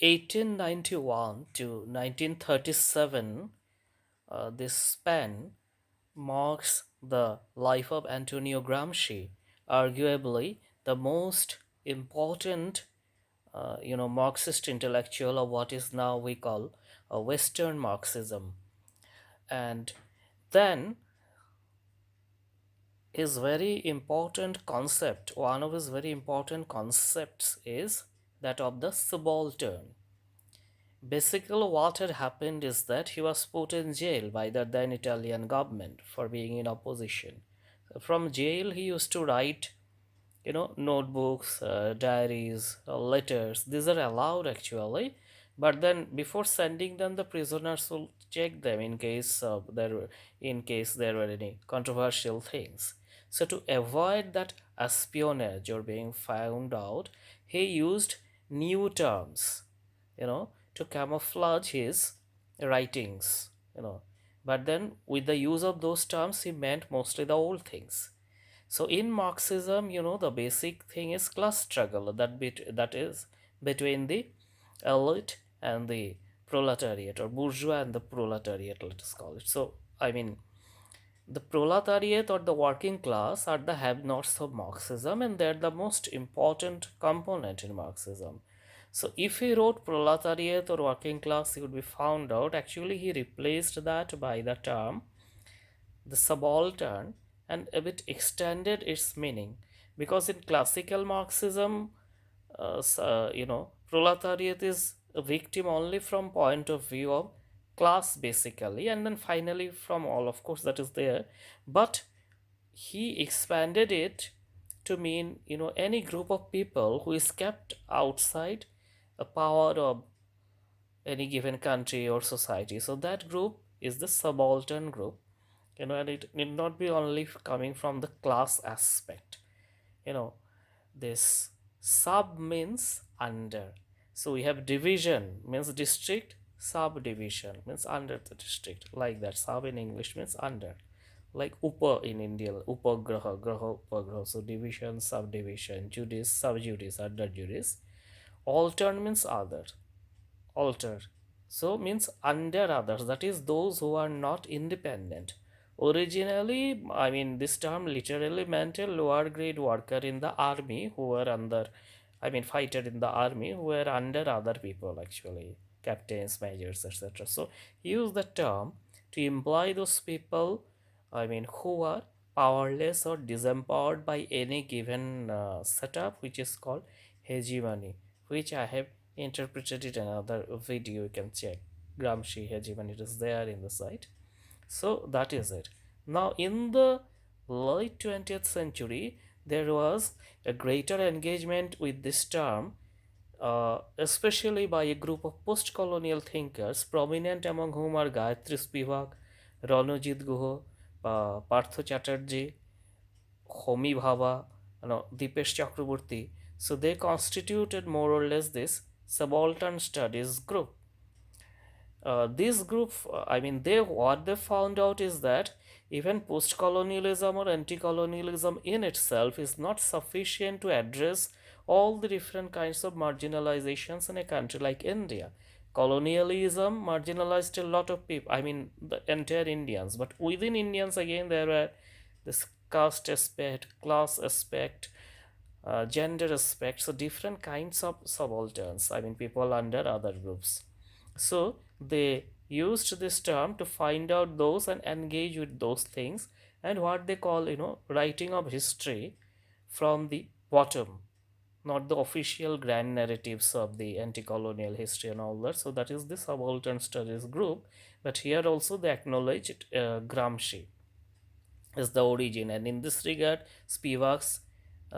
1891 to 1937, this span marks the life of Antonio Gramsci, arguably the most important, Marxist intellectual of what is now we call Western Marxism. And then his very important concept, one of his very important concepts is that of the subaltern. Basically, what had happened is that he was put in jail by the then Italian government for being in opposition. From jail, he used to write, notebooks, diaries, letters. These are allowed actually, but then before sending them, the prisoners will check them in case there were any controversial things. So to avoid that espionage or being found out, he used new terms, to camouflage his writings, But then with the use of those terms, he meant mostly the old things. So in Marxism, the basic thing is class struggle that is between the elite and the proletariat, or bourgeois and the proletariat, let us call it. So I mean, the proletariat or the working class are the have-nots of Marxism, and they're the most important component in Marxism. So if he wrote proletariat or working class, he would be found out. Actually, he replaced that by the term the subaltern and a bit extended its meaning, because in classical Marxism, proletariat is a victim only from point of view of class basically, and then finally from all, of course, that is there. But he expanded it to mean, any group of people who is kept outside a power of any given country or society. So that group is the subaltern group, and it need not be only coming from the class aspect. you know this sub means under. So we have division means district, subdivision means under the district, like that. Sub in English means under, like upa in India, upagraha, graha, upagraha. So division, subdivision, judice, subjudice, under judice. Altern means other, alter, so means under others, that is those who are not independent. Originally, I mean, this term literally meant a lower grade worker in the army who were under, I mean, fighter in the army who were under other people, actually captains, majors, etc. So he used the term to imply those people, I mean, who are powerless or disempowered by any given setup, which is called hegemony, which I have interpreted it in another video. You can check Gramsci hegemony, it is there in the site. So that is it. Now in the late 20th century, there was a greater engagement with this term, especially by a group of post-colonial thinkers, prominent among whom are Gayatri Spivak, Ranojit Guha, Partha Chatterjee, Homi Bhabha, Dipesh Chakraborty. So they constituted more or less this subaltern studies group. This group, I mean, they what they found out is that even post-colonialism or anti-colonialism in itself is not sufficient to address all the different kinds of marginalizations in a country like India. Colonialism marginalized a lot of people, I mean, the entire Indians, but within Indians again there were this caste aspect, class aspect, gender aspect, so different kinds of subalterns, I mean, people under other groups. So they used this term to find out those and engage with those things, and what they call, writing of history from the bottom, not the official grand narratives of the anti-colonial history and all that. So that is the subaltern studies group. But here also they acknowledged Gramsci is the origin, and in this regard, Spivak's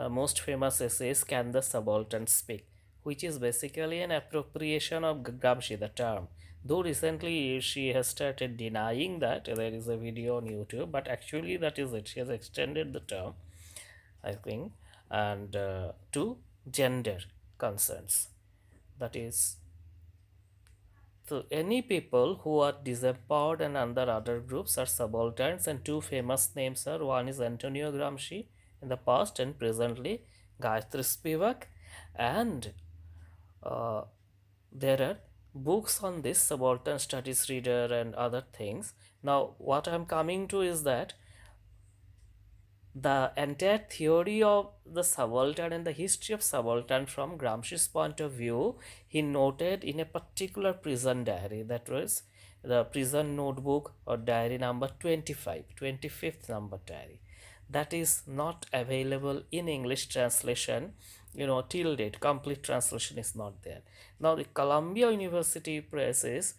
most famous essay is Can the Subaltern Speak, which is basically an appropriation of Gramsci, the term. Though recently she has started denying that, there is a video on YouTube, but actually that is it. She has extended the term, I think, and to gender concerns. That is, so any people who are disempowered and under other groups are subalterns, and two famous names are, one is Antonio Gramsci in the past and presently Gayatri Spivak, and uh, there are books on this, subaltern studies reader and other things. Now what I'm coming to is that the entire theory of the subaltern and the history of subaltern from Gramsci's point of view, he noted in a particular prison diary, that was the prison notebook or diary number 25, 25th number diary. That is not available in English translation, till date. Complete translation is not there. Now the Columbia University Press is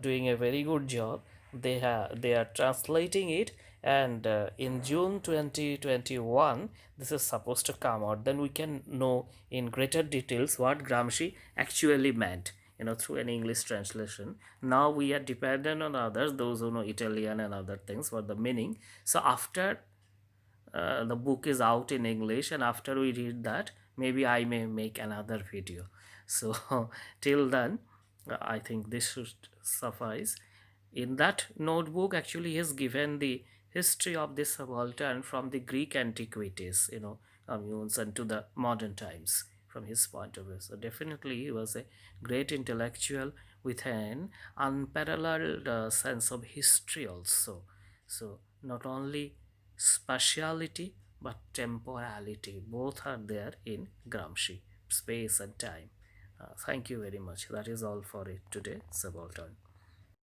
doing a very good job. They are translating it, and in June 2021 this is supposed to come out. Then we can know in greater details what Gramsci actually meant, through an English translation. Now we are dependent on others, those who know Italian and other things, for the meaning. So after the book is out in English, and after we read that, maybe I may make another video. So till then, I think this should suffice. In that notebook, actually, he has given the history of this subaltern from the Greek antiquities, communes, and to the modern times from his point of view. So definitely, he was a great intellectual with an unparalleled sense of history also. So not only spatiality but temporality, both are there in Gramsci, space and time. Thank you very much. That is all for it today, Subaltern.